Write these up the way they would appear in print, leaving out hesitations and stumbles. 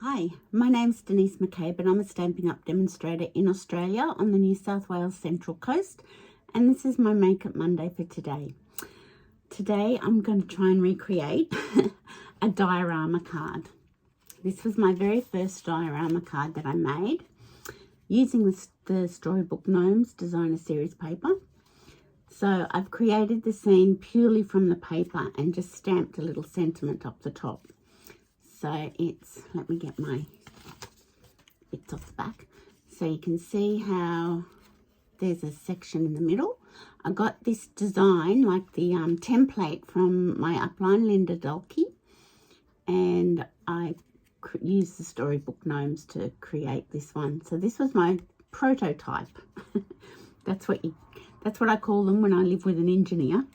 Hi, my name's Denise McCabe and I'm a Stampin' Up! Demonstrator in Australia on the New South Wales Central Coast, and this is my Makeup Monday for today. Today I'm going to try and recreate a diorama card. This was my very first diorama card that I made using the Storybook Gnomes Designer Series paper. So I've created the scene purely from the paper and just stamped a little sentiment up the top. So it's, let me get my bits off the back. So you can see how there's a section in the middle. I got this design, like the template, from my upline, Linda Dalkey. And I used the Storybook Gnomes to create this one. So this was my prototype. That's what I call them when I live with an engineer,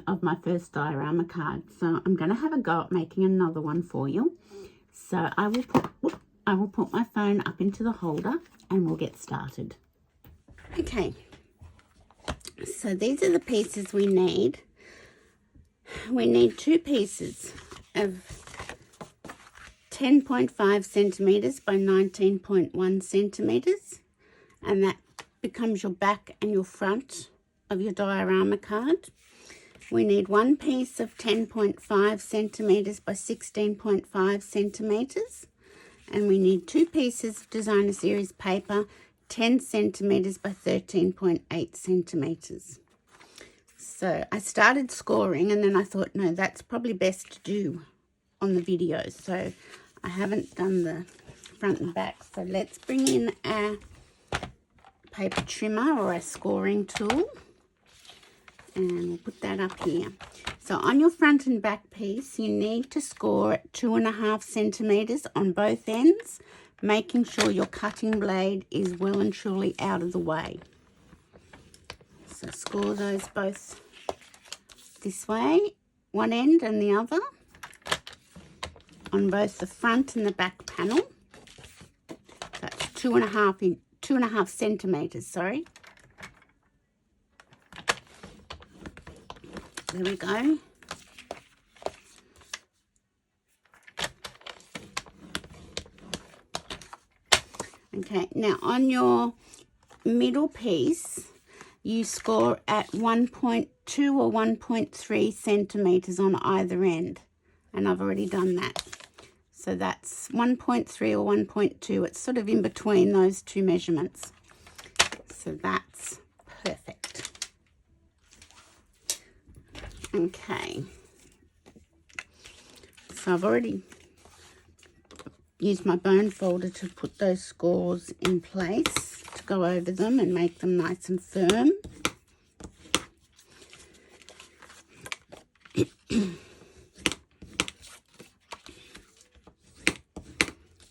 of my first diorama card. So I'm going to have a go at making another one for you. So I will put my phone up into the holder and we'll get started. Okay, so these are the pieces we need. We need 2 pieces of 10.5 centimeters by 19.1 centimeters, and that becomes your back and your front of your diorama card. We need 1 piece of 10.5 centimeters by 16.5 centimeters, and we need 2 pieces of Designer Series paper, 10 centimeters by 13.8 centimeters. So I started scoring, and then I thought, no, that's probably best to do on the video. So I haven't done the front and back. So let's bring in our paper trimmer or a scoring tool, and we'll put that up here. So on your front and back piece, you need to score at 2.5 centimeters on both ends, making sure your cutting blade is well and truly out of the way. So score those both this way, one end and the other, on both the front and the back panel. That's 2.5 centimeters, sorry. There we go. Okay, now on your middle piece, you score at 1.2 or 1.3 centimeters on either end, and I've already done that. So that's 1.3 or 1.2. It's sort of in between those 2 measurements. So that's perfect. Okay. So I've already used my bone folder to put those scores in place, to go over them and make them nice and firm.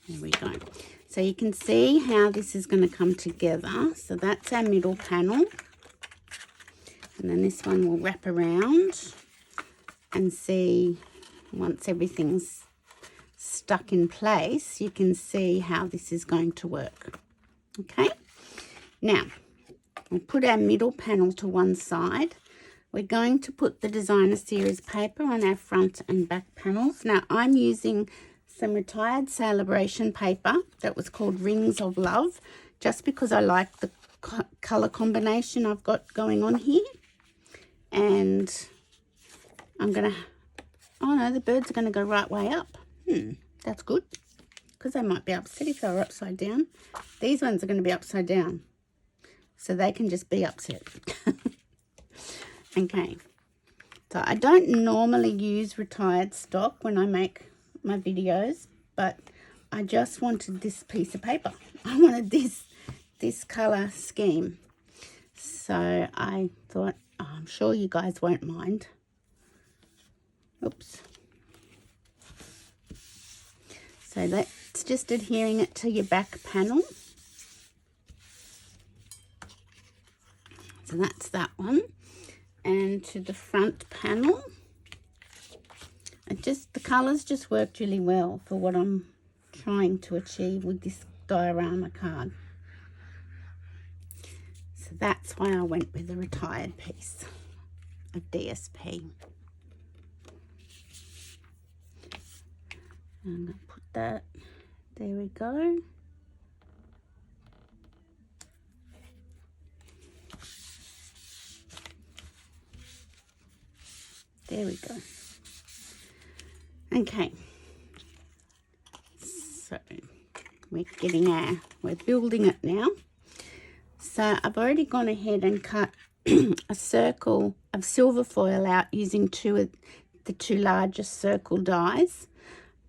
There we go. So you can see how this is going to come together. So that's our middle panel. And then this one will wrap around and see, once everything's stuck in place, you can see how this is going to work. Okay. Now, we'll put our middle panel to one side. We're going to put the Designer Series paper on our front and back panels. Now, I'm using some retired Celebration paper that was called Rings of Love, just because I like the colour combination I've got going on here. And I'm going to, oh no, the birds are going to go right way up. That's good, because they might be upset if they were upside down. These ones are going to be upside down, so they can just be upset. Okay, so I don't normally use retired stock when I make my videos, but I just wanted this piece of paper. I wanted this color scheme, so I thought, oh, I'm sure you guys won't mind. Oops. So that's just adhering it to your back panel. So that's that one. And to the front panel, the colours just worked really well for what I'm trying to achieve with this diorama card. So that's why I went with the retired piece of DSP. I'm going to put that. There we go. There we go. Okay. So we're building it now. So I've already gone ahead and cut a circle of silver foil out using the two largest circle dies,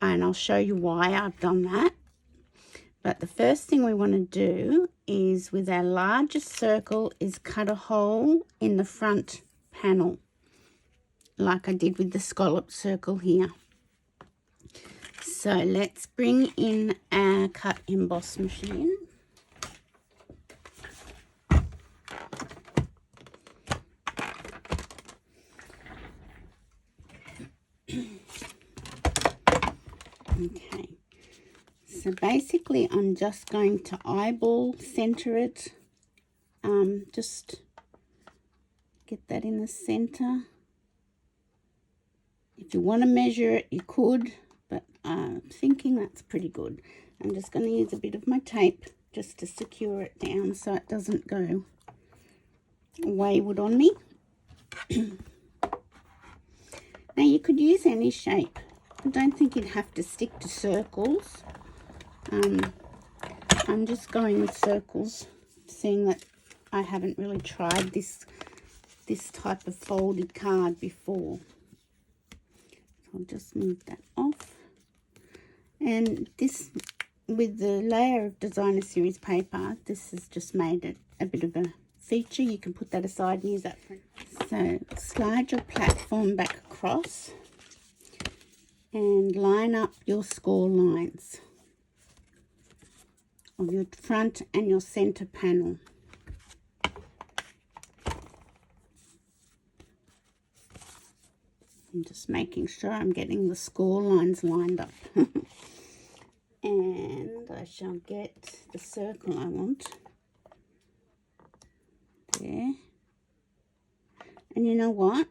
and I'll show you why I've done that. But the first thing we want to do is, with our largest circle, is cut a hole in the front panel, like I did with the scalloped circle here. So let's bring in our cut emboss machine. Okay, so basically I'm just going to eyeball center it, just get that in the center. If you want to measure it, you could, but I'm thinking that's pretty good. I'm just going to use a bit of my tape just to secure it down so it doesn't go wayward on me. Now you could use any shape. I don't think you'd have to stick to circles. I'm just going with circles, seeing that I haven't really tried this type of folded card before. So I'll just move that off. And this, with the layer of designer series paper, this has just made it a bit of a feature. You can put that aside and use that for it. So slide your platform back across and line up your score lines of your front and your center panel. I'm just making sure I'm getting the score lines lined up. And I shall get the circle I want. There. And you know what?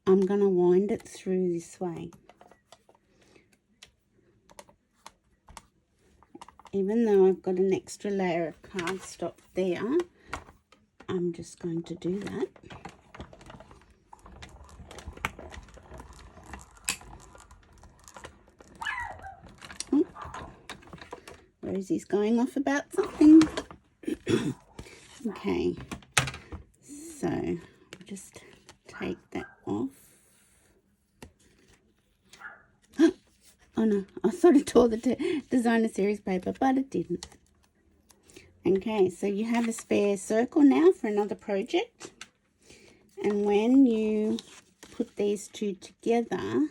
I'm going to wind it through this way. Even though I've got an extra layer of cardstock there, I'm just going to do that. Oh, Rosie's going off about something. Okay, so I'll just take that off. Oh no, I sort of tore the designer series paper, but it didn't. Okay, so you have a spare circle now for another project. And when you put these two together,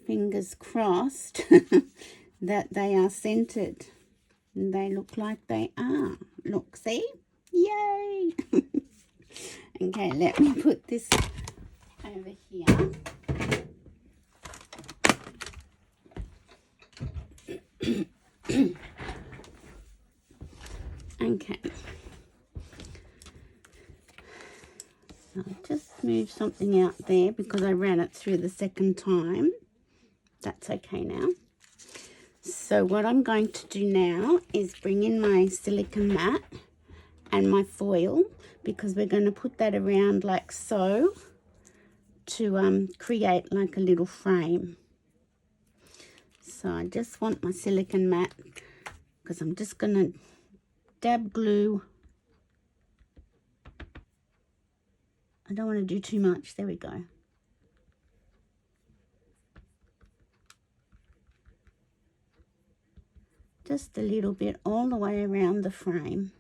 fingers crossed that they are centered. And they look like they are. Look, see? Yay! Okay, let me put this over here. Okay, so I'll just move something out there because I ran it through the second time. That's okay now. So what I'm going to do now is bring in my silicone mat and my foil, because we're going to put that around like so to create like a little frame. So I just want my silicone mat, because I'm just going to dab glue. I don't want to do too much. There we go. Just a little bit all the way around the frame.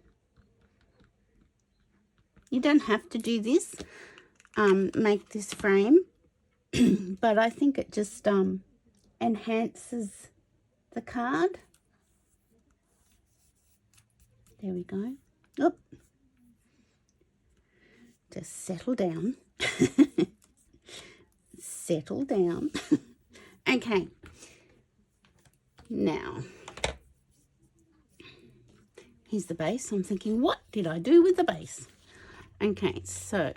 You don't have to do this, make this frame, but I think it just enhances the card. There we go. Oop. Just settle down. Settle down. Okay. Now, here's the base. I'm thinking, what did I do with the base? Okay, so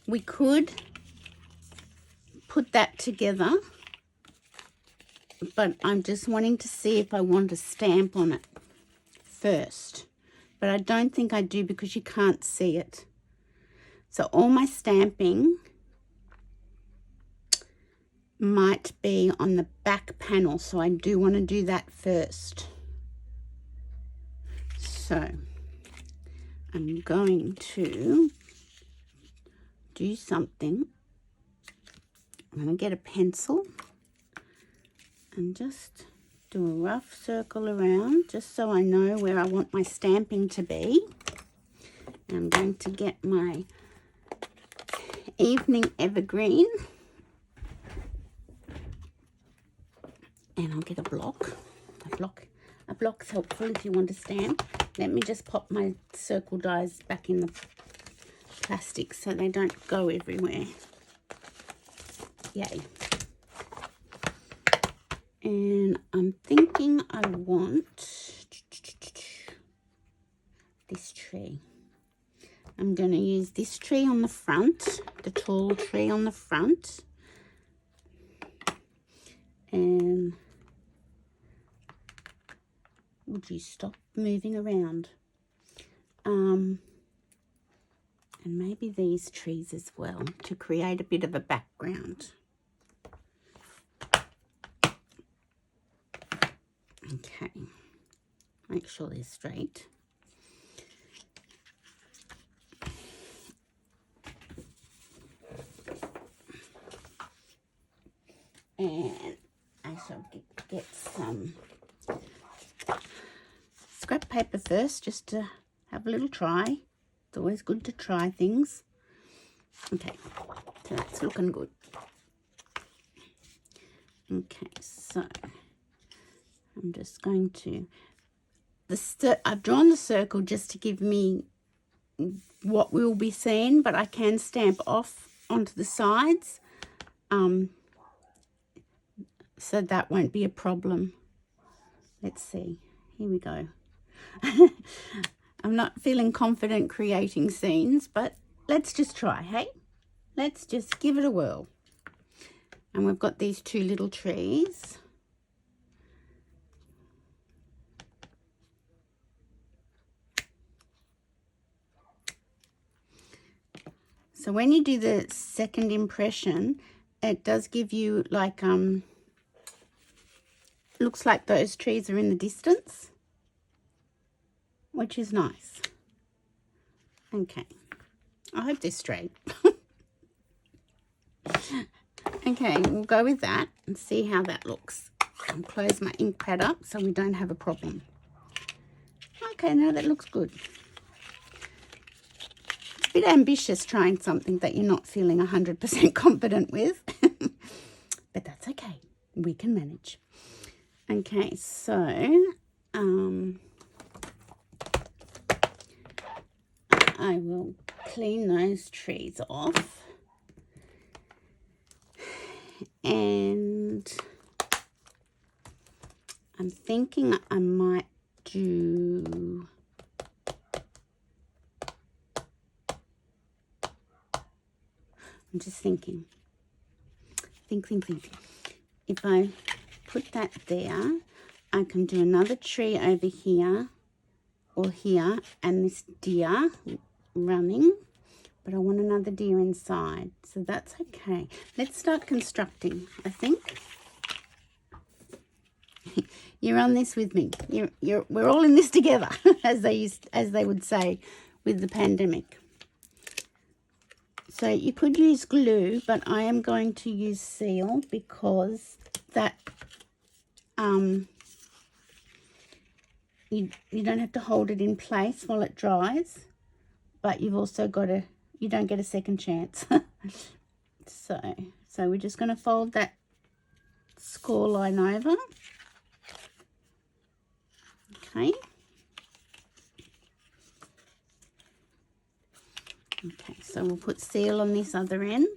we could put that together but I'm just wanting to see if I want to stamp on it first. But I don't think I do because you can't see it. So all my stamping might be on the back panel, so I do want to do that first. So I'm going to do something. I'm going to get a pencil and just do a rough circle around just so I know where I want my stamping to be. And I'm going to get my evening evergreen and I'll get a block. A block's helpful if you want to stamp. Let me just pop my circle dies back in the plastic so they don't go everywhere. Yay. And I'm thinking I want this tree. I'm going to use this tree on the front, the tall tree on the front. And would you stop moving around? And maybe these trees as well to create a bit of a background. Okay, make sure they're straight. And I shall get some scrap paper first, just to have a little try. It's always good to try things. Okay, so that's looking good. Okay, so I'm just going to, I've drawn the circle just to give me what we'll be seeing, but I can stamp off onto the sides, so that won't be a problem. Let's see, here we go. I'm not feeling confident creating scenes, but let's just try, hey? Let's just give it a whirl. And we've got these two little trees. So when you do the second impression, it does give you like, looks like those trees are in the distance, which is nice. Okay, I hope they're straight. Okay, we'll go with that and see how that looks. I'll close my ink pad up so we don't have a problem. Okay, now that looks good. It's a bit ambitious trying something that you're not feeling 100% confident with, but that's okay. We can manage. Okay, so I will clean those trees off. And I'm thinking I might do, I'm just thinking, think. If I put that there, I can do another tree over here or here, and this deer running, but I want another deer inside, so that's okay. Let's start constructing, I think. You're on this with me. We're all in this together, as they would say with the pandemic. So you could use glue, but I am going to use seal because that you don't have to hold it in place while it dries, but you've also got to, you don't get a second chance. So we're just going to fold that score line over. Okay. Okay, so we'll put seal on this other end.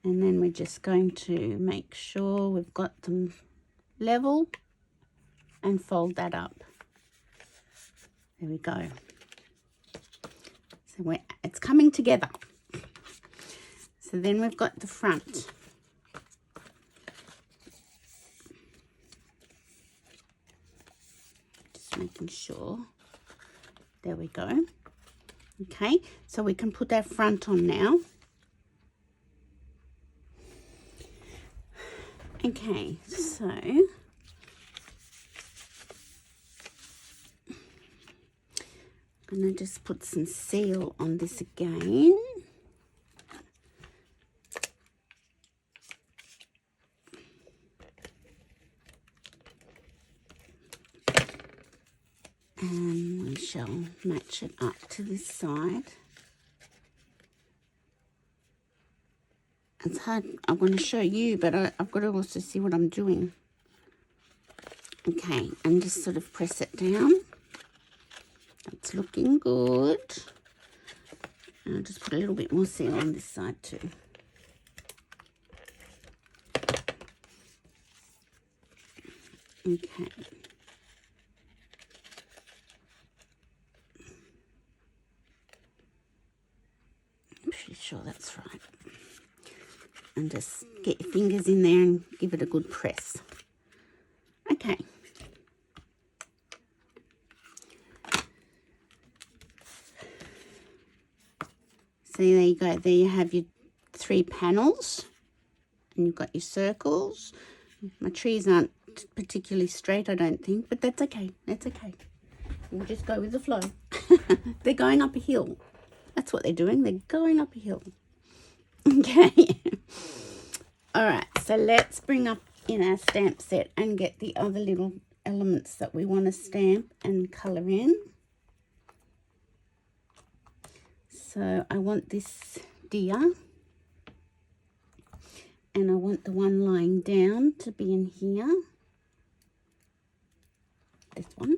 And then we're just going to make sure we've got them level and fold that up. There we go. So it's coming together. So then we've got the front. Just making sure. There we go. Okay, so we can put our front on now. Okay, so I'm going to just put some seal on this again. And we shall match it up to this side. It's hard, I'm going to show you, but I've got to also see what I'm doing. Okay, and just sort of press it down. That's looking good. And I'll just put a little bit more seal on this side too. Okay. I'm pretty sure that's right. And just get your fingers in there and give it a good press. Okay. So there you go. There you have your 3 panels. And you've got your circles. My trees aren't particularly straight, I don't think, but that's okay. That's okay. We'll just go with the flow. They're going up a hill. That's what they're doing. They're going up a hill. Okay. All right. So let's bring up in our stamp set and get the other little elements that we want to stamp and colour in. So I want this deer. And I want the one lying down to be in here. This one.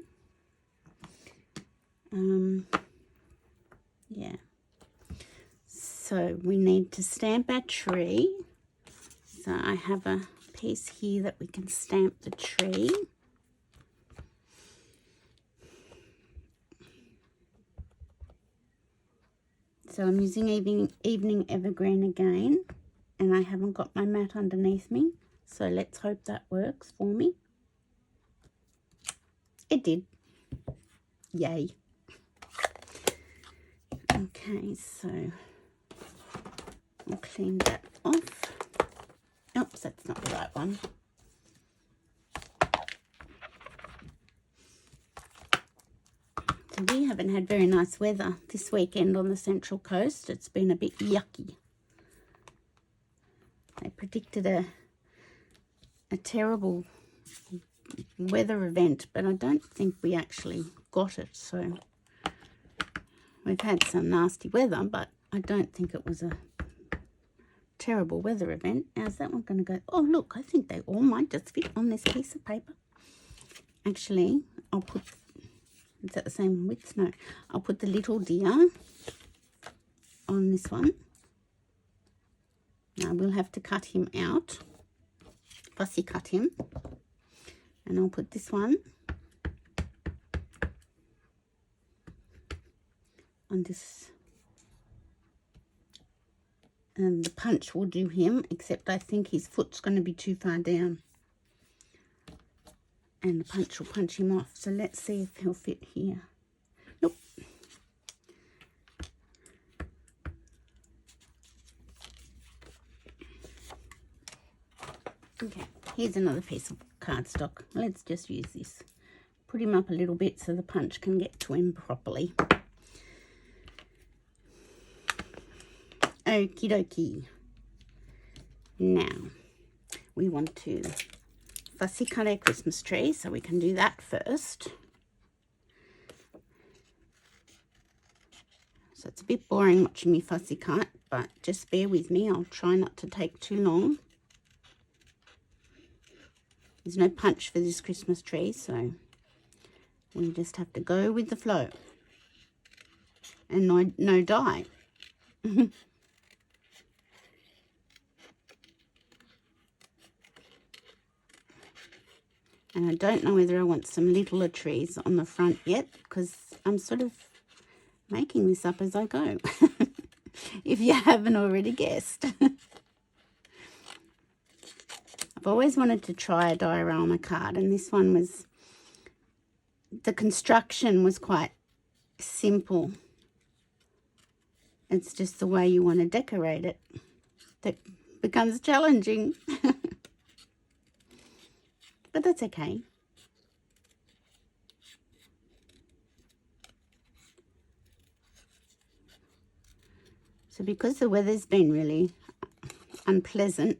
Yeah. So we need to stamp our tree. So I have a piece here that we can stamp the tree. So I'm using evening evergreen again. And I haven't got my mat underneath me. So let's hope that works for me. It did. Yay. Okay, so I'll clean that off. Oops, that's not the right one. So we haven't had very nice weather this weekend on the Central Coast. It's been a bit yucky. They predicted a terrible weather event, but I don't think we actually got it. So we've had some nasty weather, but I don't think it was a terrible weather event. How's that one going to go? Oh, look, I think they all might just fit on this piece of paper. Actually, I'll put, is that the same width? No, I'll put the little deer on this one. Now we'll have to cut him out, fussy cut him, and I'll put this one on this, and the punch will do him, except I think his foot's going to be too far down, and the punch will punch him off. So let's see if he'll fit here. Nope. Okay, here's another piece of cardstock. Let's just use this. Put him up a little bit so the punch can get to him properly. Okie dokie. Now, we want to fussy cut our Christmas tree, so we can do that first. So it's a bit boring watching me fussy cut, but just bear with me. I'll try not to take too long. There's no punch for this Christmas tree, so we just have to go with the flow. And no dye. And I don't know whether I want some littler trees on the front yet, because I'm sort of making this up as I go, if you haven't already guessed. I've always wanted to try a diorama card, and this one was, the construction was quite simple. It's just the way you want to decorate it that becomes challenging. But that's okay. So because the weather's been really unpleasant,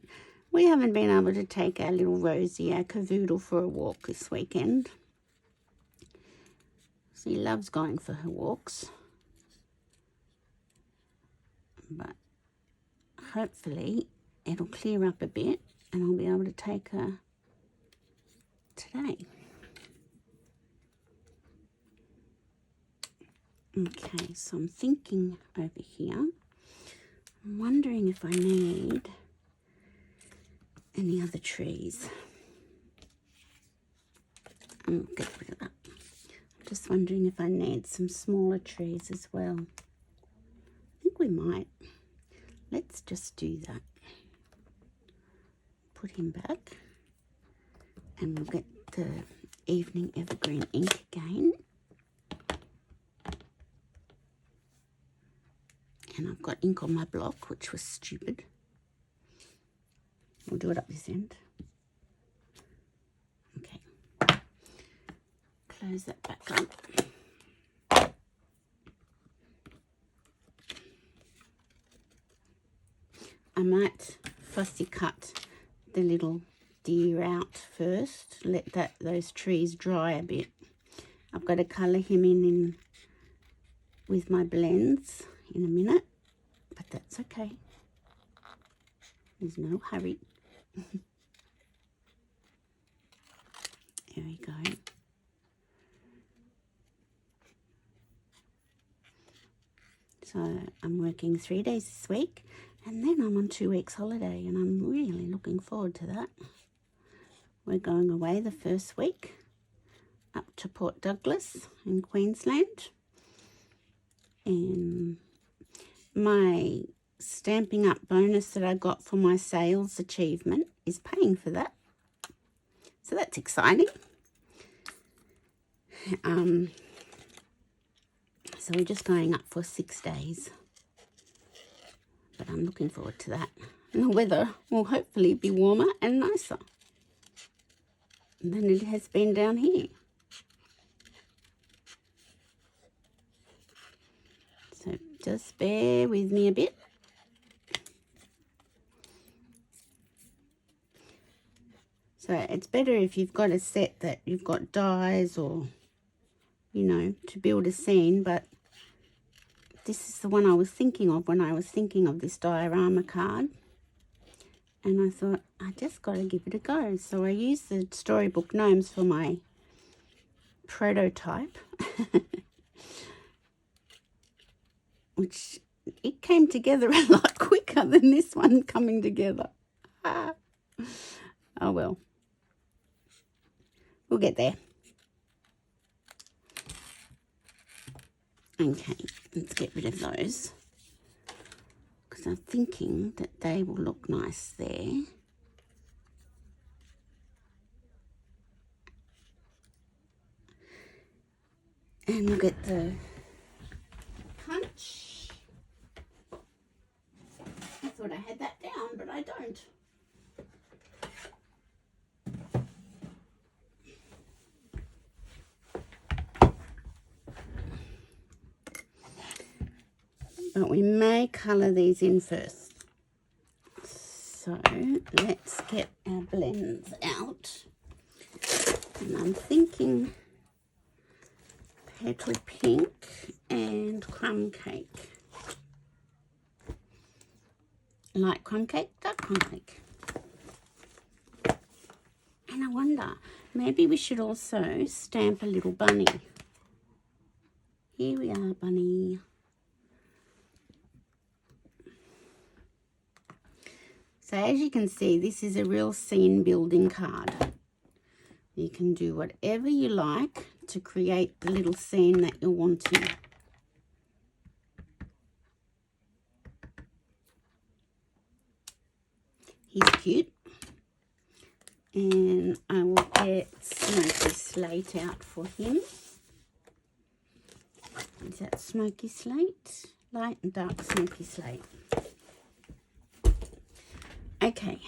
we haven't been able to take our little Rosie, our cavoodle, for a walk this weekend. She loves going for her walks. But hopefully it'll clear up a bit and I'll be able to take her today. Okay, so I'm thinking over here, I'm wondering if I need any other trees. I'll get rid of that. I'm just wondering if I need some smaller trees as well. I think we might. Let's just do that. Put him back. And we'll get the evening evergreen ink again. And I've got ink on my block, which was stupid. We'll do it up this end. Okay. Close that back up. I might fussy cut the little deer out first. Let those trees dry a bit. I've got to colour him in with my blends in a minute, but that's okay. There's no hurry. There we go. So I'm working 3 days this week, and then I'm on 2 weeks holiday, and I'm really looking forward to that. We're going away the first week up to Port Douglas in Queensland, and my Stamping Up bonus that I got for my sales achievement is paying for that. So that's exciting. So we're just going up for 6 days. But I'm looking forward to that. And the weather will hopefully be warmer and nicer than it has been down here. So just bear with me a bit. So it's better if you've got a set that you've got dies or, you know, to build a scene. But this is the one I was thinking of when I was thinking of this diorama card. And I thought, I just got to give it a go. So I used the Storybook Gnomes for my prototype. Which, it came together a lot quicker than this one coming together. Oh well. We'll get there. Okay, let's get rid of those, because I'm thinking that they will look nice there. And we'll get the punch. I thought I had that down, but I don't. But we may colour these in first. So let's get our blends out. And I'm thinking Petal Pink and Crumb Cake. Light crumb cake, dark crumb cake. And I wonder, maybe we should also stamp a little bunny. Here we are, bunny. So as you can see, this is a real scene building card. You can do whatever you like to create the little scene that you're wanting. He's cute. And I will get Smoky Slate out for him. Is that Smoky Slate? Light and dark Smoky Slate. Okay.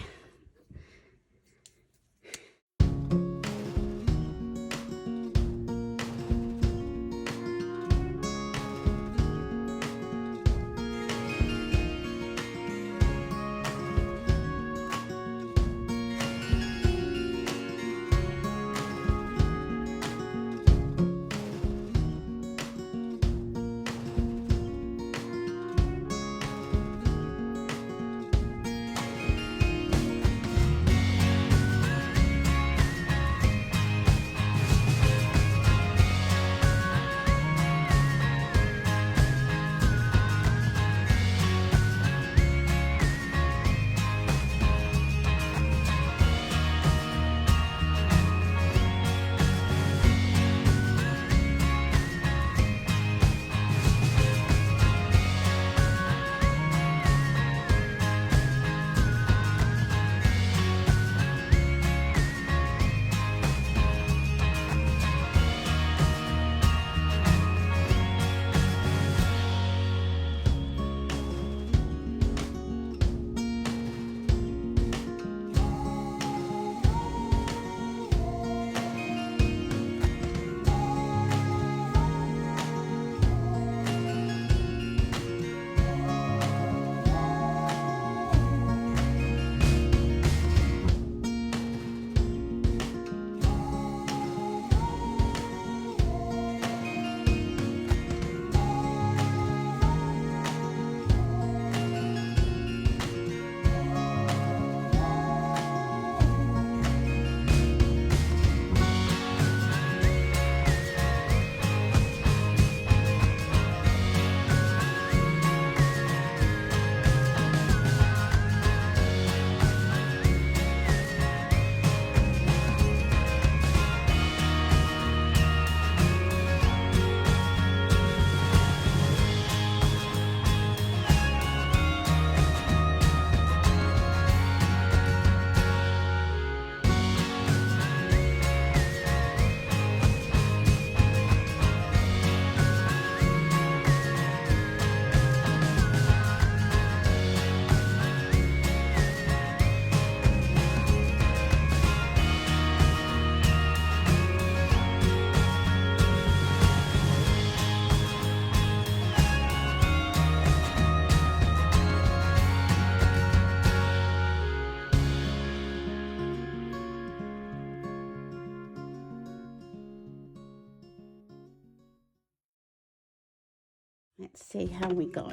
Let's see how we go.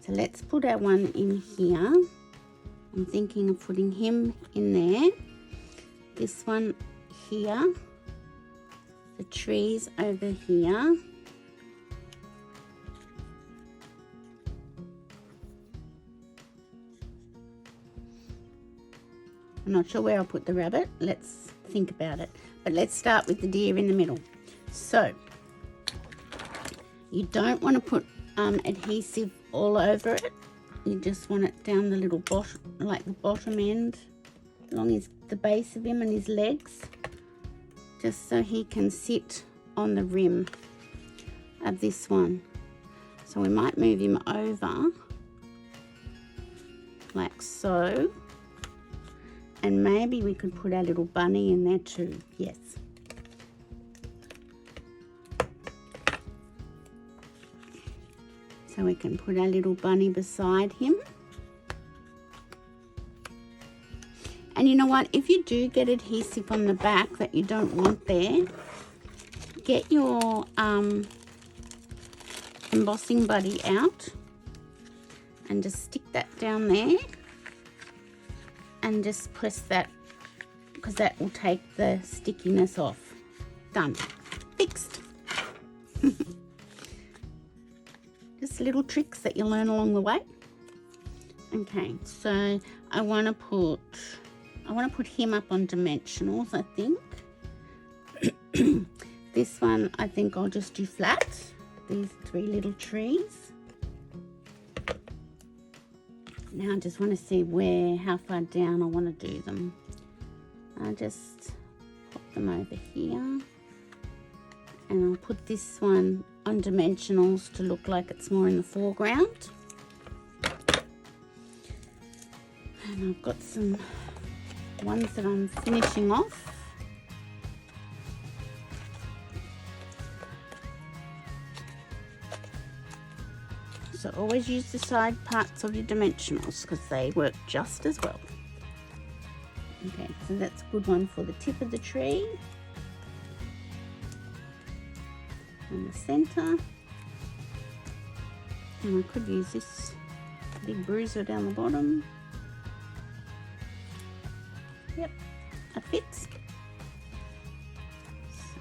So let's put our one in here. I'm thinking of putting him in there. This one here. The trees over here. I'm not sure where I'll put the rabbit. Let's think about it. But let's start with the deer in the middle. So, you don't want to put adhesive all over it. You just want it down the little bottom, like the bottom end, along the base of him and his legs, just so he can sit on the rim of this one. So we might move him over, like so. And maybe we could put our little bunny in there too, yes. So we can put our little bunny beside him. And you know what, if you do get adhesive on the back that you don't want there, get your embossing buddy out and just stick that down there. And just press that, because that will take the stickiness off. Done. Fixed. Just little tricks that you learn along the way. Okay, so I want to put him up on dimensionals, I think. This one I think I'll just do flat. These three little trees. Now I just want to see how far down I want to do them. I'll just pop them over here. And I'll put this one on dimensionals to look like it's more in the foreground. And I've got some ones that I'm finishing off. So always use the side parts of your dimensionals because they work just as well. Okay, so that's a good one for the tip of the tree. In the center, and I could use this big bruiser down the bottom. Yep, that fits. So,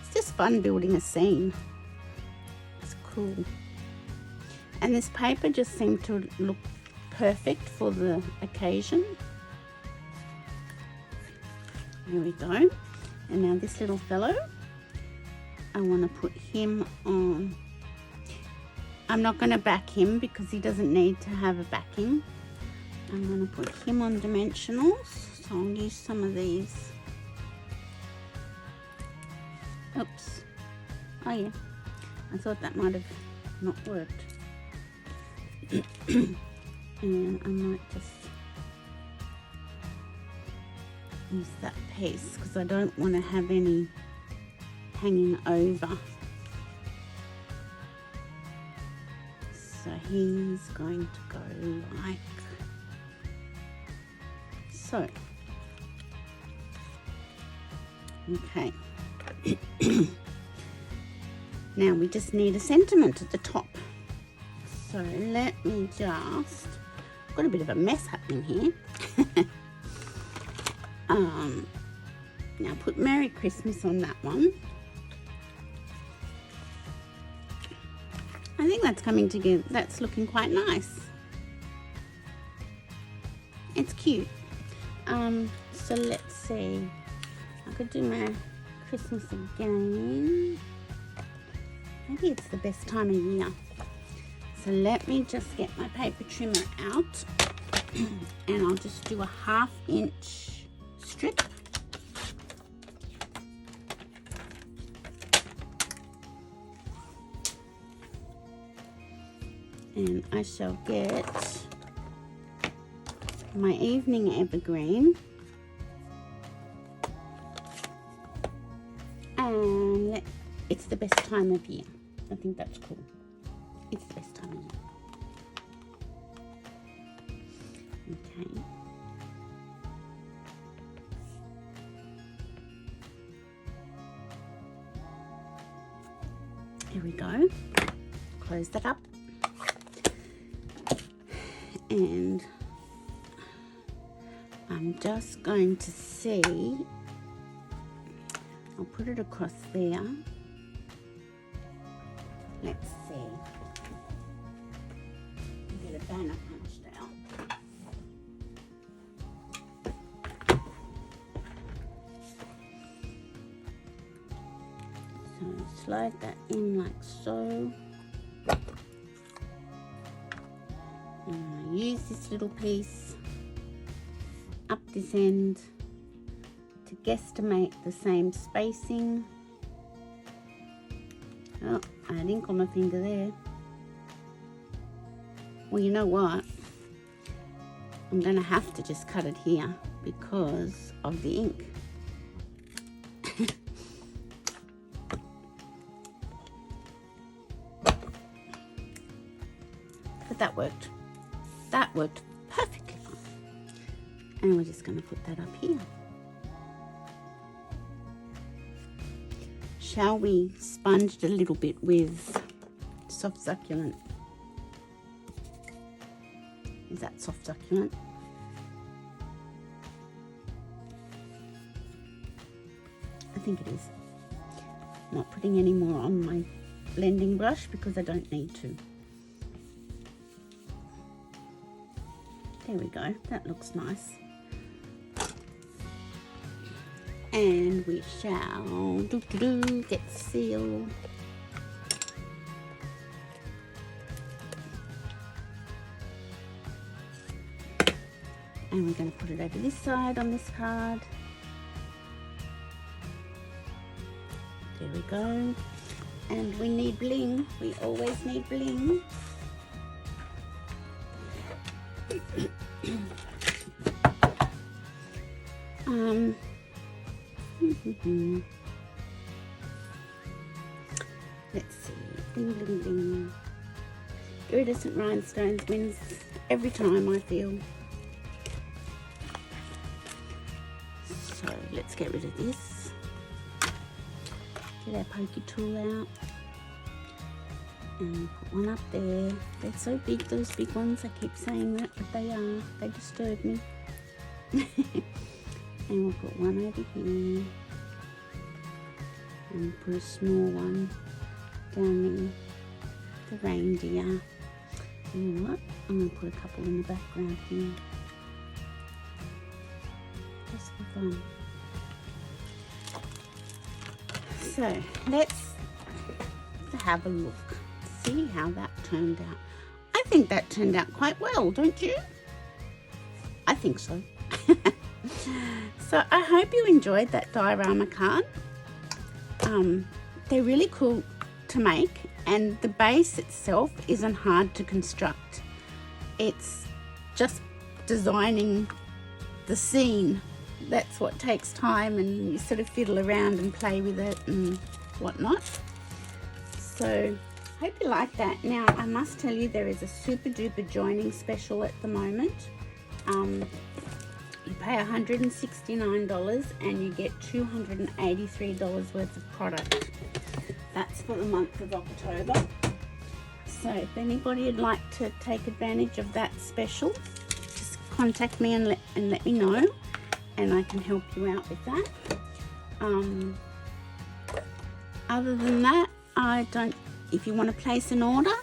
it's just fun building a scene. It's cool, and this paper just seemed to look perfect for the occasion. There we go. And now this little fellow, I want to put him on. I'm not going to back him because he doesn't need to have a backing. I'm going to put him on dimensionals. So I'll use some of these. Oops. Oh yeah. I thought that might have not worked. And I might just use that piece because I don't want to have any hanging over. So he's going to go like so. Okay. Now we just need a sentiment at the top. So let me just, I've got a bit of a mess happening here. Now put Merry Christmas on that one. I think that's coming together. That's looking quite nice. It's cute. So let's see. I could do Merry Christmas again. Maybe it's the best time of year. So let me just get my paper trimmer out and I'll just do a 1/2 inch strip. And I shall get my evening evergreen and it's the best time of year. I think that's cool. It's the best time of year. Okay. Here we go. Close that up. And I'm just going to see, I'll put it across there. Let's see. Get a banner punched out. So slide that in like so. And I use this little piece up this end to guesstimate the same spacing. Oh, I had ink on my finger there. Well, you know what? I'm going to have to just cut it here because of the ink. But that worked. That worked perfectly fine. And we're just going to put that up here. Shall we sponge it a little bit with soft succulent? Is that soft succulent? I think it is. Not putting any more on my blending brush because I don't need to. There we go, that looks nice. And we shall get sealed. And we're going to put it over this side on this card. There we go. And we need bling. We always need bling. Let's see. Bling, bling, bling. Iridescent rhinestones wins every time, I feel. So let's get rid of this. Get our pokey tool out. And put one up there. They're so big, those big ones. I keep saying that, but they are. They disturb me. And we'll put one over here. And put a small one down the reindeer. You know what? I'm going to put a couple in the background here. Just for fun. So let's have a look. See how that turned out. I think that turned out quite well, don't you? I think so. So I hope you enjoyed that diorama card. They're really cool to make, and the base itself isn't hard to construct. It's just designing the scene. That's what takes time, and you sort of fiddle around and play with it and whatnot. So hope you like that. Now I must tell you, there is a super duper joining special at the moment. You pay $169 and you get $283 worth of product. That's for the month of October. So if anybody would like to take advantage of that special, just contact me and let me know, and I can help you out with that. Other than that, if you want to place an order,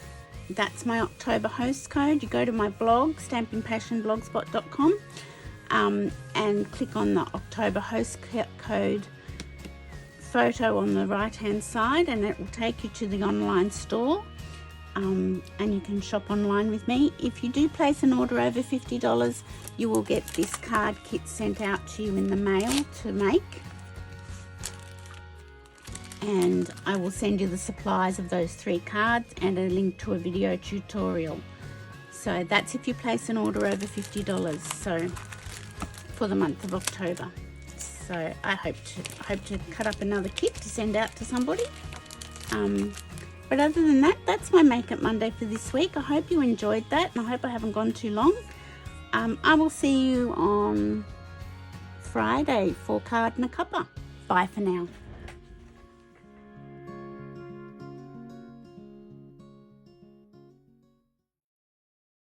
that's my October host code. You go to my blog, stampingpassionblogspot.com, and click on the October host code photo on the right hand side, and it will take you to the online store, and you can shop online with me. If you do place an order over $50, you will get this card kit sent out to you in the mail to make, and I will send you the supplies of those 3 cards and a link to a video tutorial. So that's if you place an order over $50, so for the month of October. So I hope to cut up another kit to send out to somebody. But other than that, that's my Make It Monday for this week. I hope you enjoyed that, and I hope I haven't gone too long. I will see you on Friday for Card and a Cuppa. Bye for now.